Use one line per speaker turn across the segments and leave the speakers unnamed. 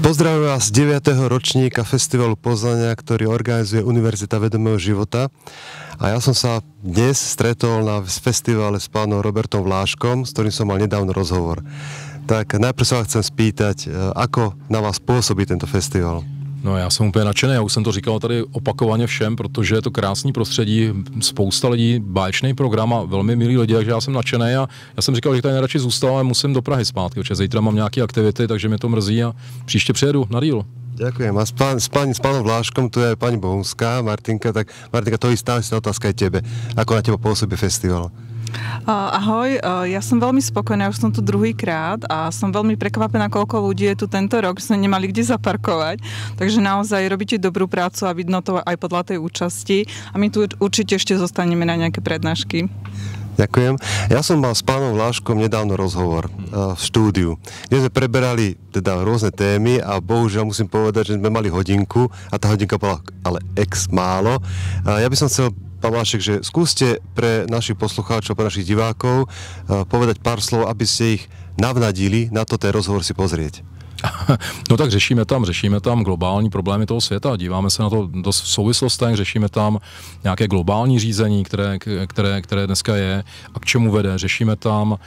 Pozdravujem vás z 9. ročníka Festivalu Poznania, ktorý organizuje Univerzita vedomého života. A ja som sa dnes stretol na festivale s pánom Robertom Vláškom, s ktorým som mal nedávno rozhovor. Tak najprv sa vás chcem spýtať, ako na vás pôsobí tento festival?
No, já jsem úplně nadšený, já už jsem to říkal tady opakovaně všem, protože je to krásný prostředí, spousta lidí, báječný program a velmi milí lidi, takže já jsem nadšený a já jsem říkal, že tady nejradši zůstal, ale musím do Prahy zpátky, protože zítra mám nějaké aktivity, takže mě to mrzí a příště přijedu na díl.
Ďakujem. A s pánom Vláškom tu je pani Bohunská, Martinka, tak Martinka, to istá otázka aj tebe. Ako na teba pôsobí festival?
Ahoj, ja som veľmi spokojná, už som tu druhýkrát a som veľmi prekvapená, koľko ľudí je tu tento rok, že sme nemali kde zaparkovať, takže naozaj robíte dobrú prácu a vidno to aj podľa tej účasti a my tu určite ešte zostaneme na nejaké prednášky.
Ďakujem. Ja som mal s pánom Vláškom nedávno rozhovor v štúdiu, kde sme preberali teda rôzne témy a bohužiaľ musím povedať, že sme mali hodinku a tá hodinka bola ale málo. Ja by som chcel, pán Vlášek, že skúste pre našich poslucháčov, pre našich divákov povedať pár slov, aby ste ich navnadili na to ten rozhovor si pozrieť.
No tak řešíme tam globální problémy toho světa, díváme se na to dost v souvislostech, řešíme tam nějaké globální řízení, které dneska je a k čemu vede. Řešíme tam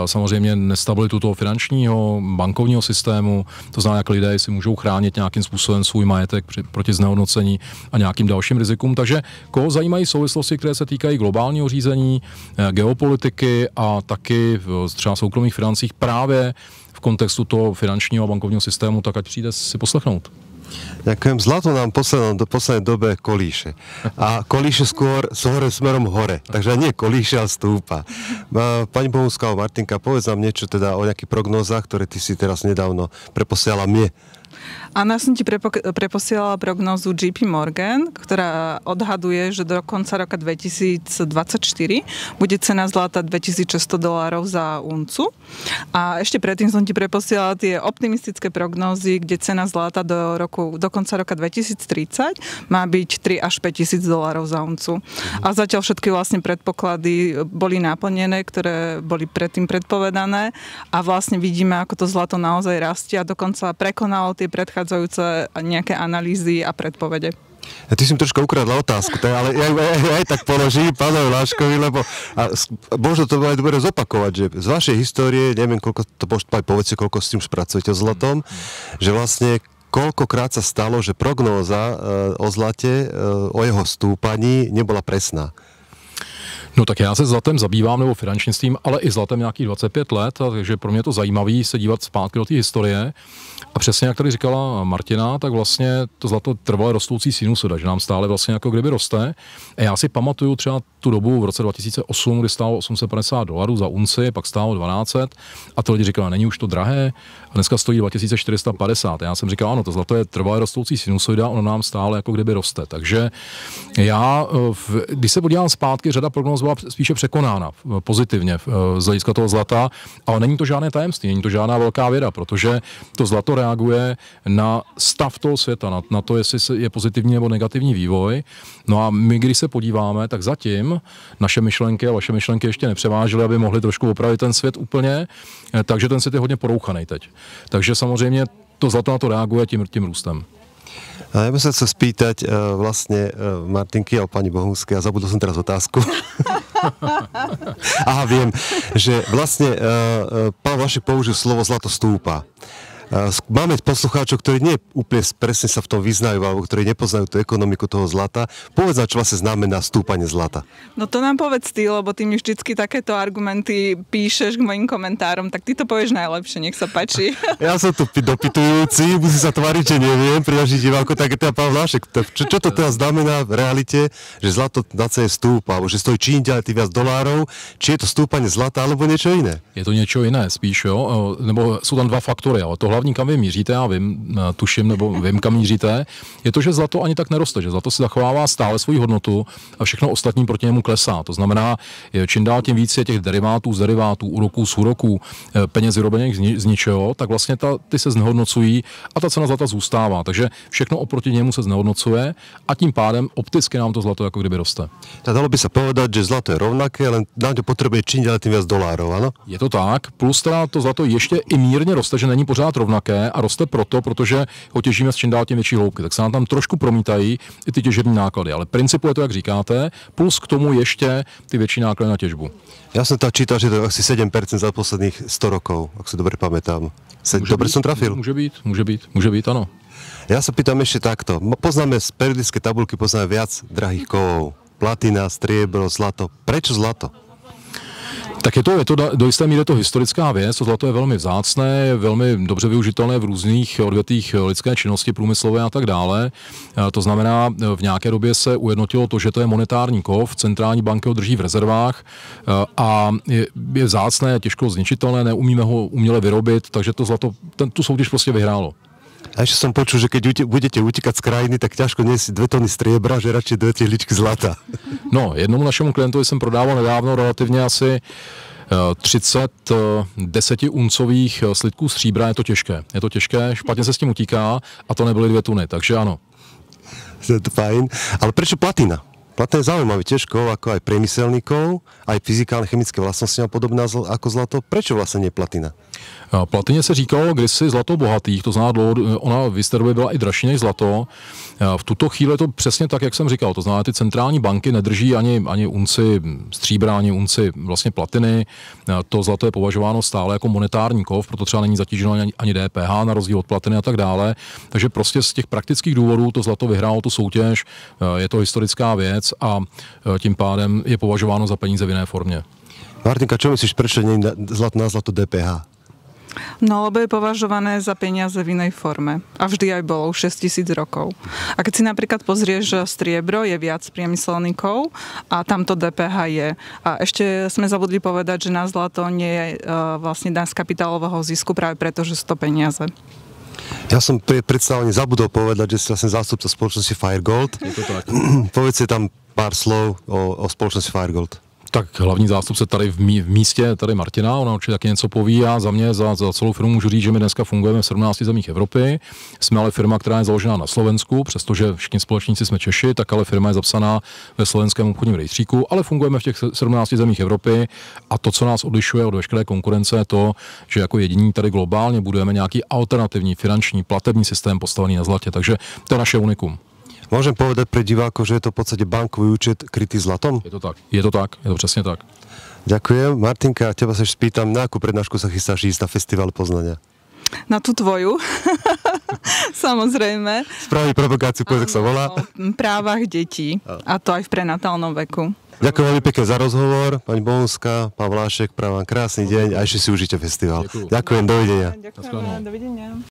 samozřejmě nestabilitu toho finančního, bankovního systému, to znamená, jak lidé si můžou chránit nějakým způsobem svůj majetek proti znehodnocení a nějakým dalším rizikům. Takže koho zajímají souvislosti, které se týkají globálního řízení, geopolitiky a taky třeba soukromých financích právě v kontextu toho finančního a bankovního systému, tak ať přijde si poslechnout.
Ďakujem. Zlato nám do poslednej dobe kolíše. A kolíše skôr smerom hore. Takže nie kolíše, ale stúpa. Pani Bohunská, Martinka, povedz nám niečo teda o nejakých prognózach, ktoré ty si teraz nedávno preposiala mne.
Áno, ja som ti preposielala prognózu JP Morgan, ktorá odhaduje, že do konca roka 2024 bude cena zlata $2600 za uncu. A ešte predtým som ti preposielala tie optimistické prognózy, kde cena zlata do konca roka 2030 má byť $3 až $5000 za uncu. A zatiaľ všetky vlastne predpoklady boli naplnené, ktoré boli predtým predpovedané a vlastne vidíme, ako to zlato naozaj rastie a dokonca prekonalo tie predchádzajúce nejaké analýzy a predpovede.
Ty si mi troška ukradla otázku, ale ja aj tak položím pánovi Vláškovi, lebo možno to bude dobre zopakovať, že z vašej histórie, neviem, koľko to povedzte, koľko s tým pracujete s zlatom, že vlastne koľkokrát sa stalo, že prognóza o zlate, o jeho stúpaní nebola presná.
No tak já se zlatem zabývám, nebo finančnictvím, ale i zlatem nějakých 25 let, takže pro mě to zajímavé se dívat zpátky do té historie. A přesně jak tady říkala Martina, tak vlastně to zlato trvale rostoucí sinusoida, že nám stále vlastně jako kdyby roste. A já si pamatuju třeba tu dobu v roce 2008, kdy stálo $850 za unci, pak stálo 1200 a ty lidi říkali, není už to drahé, a dneska stojí 2450. Já jsem říkal, ano, to zlato je trvale rostoucí sinusoida, ono nám stále jako kdyby roste. Takže já, když se podívám zpátky, řada prognóz byla spíše překonána pozitivně z hlediska toho zlata, ale není to žádné tajemství, není to žádná velká věda, protože to zlato reaguje na stav toho světa, na to, jestli je pozitivní nebo negativní vývoj. No a my, když se podíváme, tak zatím naše myšlenky a vaše myšlenky ještě nepřevážily, aby mohli trošku opravit ten svět úplně, takže ten svět je hodně porouchaný teď. Takže samozřejmě to zlato na to reaguje tím růstem.
A ja by sa chcel spýtať vlastne Martinky a pani Bohunskej, a zabudol som teraz otázku. Aha, viem, že vlastne pán Vlášek použil slovo zlato stúpa. Máme poslucháčov, ktorí nie úplne presne sa v tom vyznajú, alebo ktorí nepoznajú tú ekonomiku toho zlata. Povedz nám, čo vlastne znamená stúpanie zlata.
No to nám povedz ty, lebo ty mi vždycky takéto argumenty píšeš k mojim komentárom, tak ty to povieš najlepšie, nech sa páči.
Ja som tu dopytujúci, musím sa tváriť, že neviem, pri našich divákoch, tak je teda pán Vlášek. Čo to teda znamená v realite, že zlato na cene stúpa, alebo že stojí čím ďalej tým viac dolárov, či je to stúpanie zlata, alebo niečo iné?
Je to niečo iné spíš, jo? Nebo sú tam dva faktory, ale to hlavní, kam vy míříte, já vím, tuším, nebo vím, kam míříte, je to, že zlato ani tak neroste, že zlato si zachovává stále svoji hodnotu a všechno ostatní proti němu klesá. To znamená, čím dál tím víc je těch derivátů, z derivátů, úroků, z úroků, peněz vyrobených z ničeho, tak vlastně ty se znehodnocují a ta cena zlata zůstává. Takže všechno oproti němu se znehodnocuje a tím pádem opticky nám to zlato jako kdyby roste.
Tak dalo by sa povedať, že zlato je rovnaké, len nám to potrebuje čím ďalej tým viac dolárov, áno?
Je to tak, plus teda to zlato ještě i mírně roste, že není pořád rovnaké. rovnaké a roste proto, protože ho těžíme s čím dál tím větší hloubky. Tak se nám tam trošku promítají i ty těžební náklady. Ale principu je to, jak říkáte, plus k tomu ještě ty větší náklady na těžbu.
Ja som tam čítal, že to je asi 7% za posledných 100 rokov, ak si dobre pamätám. Dobre som trafil?
Může být, ano.
Ja sa pýtam ešte takto. Poznáme z periodické tabulky, poznáme viac drahých kovov. Platina, striebro, zlato. Prečo zlato?
Tak je to do jisté míry to historická věc, to zlato je velmi vzácné, je velmi dobře využitelné v různých odvětvích lidské činnosti, průmyslové a tak dále. To znamená, v nějaké době se ujednotilo to, že to je monetární kov, centrální banky ho drží v rezervách a je vzácné, těžko zničitelné, neumíme ho uměle vyrobit, takže to zlato tu soutěž prostě vyhrálo.
A ešte som počul, že keď budete utíkať z krajiny, tak ťažko niesť 2 tony striebra, že radšej 2 tehličky zlata.
No, jednomu našemu klientovi jsem prodával nedávno relativně asi 30 10-uncových slitků stříbra, je to těžké, špatně se s tím utíká a to nebyly 2 tuny, takže ano.
To je fajn. Ale prečo platina? Platina je zaujímavý tiež kov, ako aj priemyselný kov, aj fyzikálne, chemické vlastnosti má podobná ako zlato. Prečo vlastne nie platina?
Platině se říkalo kdysi zlato bohatých, to znamená, ona v jisté době byla i dražší než zlato. V tuto chvíli je to přesně tak, jak jsem říkal, to znamená, ty centrální banky nedrží ani unci stříbra, ani unci vlastně platiny. To zlato je považováno stále jako monetární kov, proto třeba není zatíženo ani DPH, na rozdíl od platiny a tak dále. Takže prostě z těch praktických důvodů to zlato vyhrálo tu soutěž, je to historická věc a tím pádem je považováno za peníze v jiné formě.
Martinka, čo myslíš, prečo nie je na zlato DPH?
No, lebo je považované za peniaze v inej forme. A vždy aj bolo, už 6000 rokov. A keď si napríklad pozrieš striebro, je viac priemyselný kov a tamto DPH je. A ešte sme zabudli povedať, že na zlato nie je vlastne daň z kapitálového zisku práve preto, že sú to peniaze.
Ja som pri predstavení zabudol povedať, že si vlastne zástupca spoločnosti Firegold.
Je to tak.
Povedzte tam pár slov o spoločnosti Firegold.
Tak hlavní zástupce tady v místě, tady Martina, ona určitě taky něco poví a za mě, za celou firmu můžu říct, že my dneska fungujeme v 17 zemích Evropy. Jsme ale firma, která je založená na Slovensku, přestože všichni společníci jsme Češi, tak ale firma je zapsaná ve slovenském obchodním rejstříku, ale fungujeme v těch 17 zemích Evropy a to, co nás odlišuje od veškeré konkurence, je to, že jako jediní tady globálně budujeme nějaký alternativní finanční platební systém postavený na zlatě, takže to je naše unikum.
Môžem povedať pre divákov, že je to v podstate bankový účet krytý zlatom?
Je to přesně tak.
Ďakujem. Martinka, teba sa ešte spýtam, na akú prednášku sa chystáš ísť na Festival Poznania?
Na tú tvoju. Samozrejme.
Spraví provokáciu, povedz, ak sa volá.
O právach detí. A to aj v prenatálnom veku.
Ďakujem veľmi pekne za rozhovor. Pani Bohunská, pán Vlášek, prajem vám krásny deň a ešte si užite festival. Ďakujem, dovidenia.
Ďakujem, dovidenia.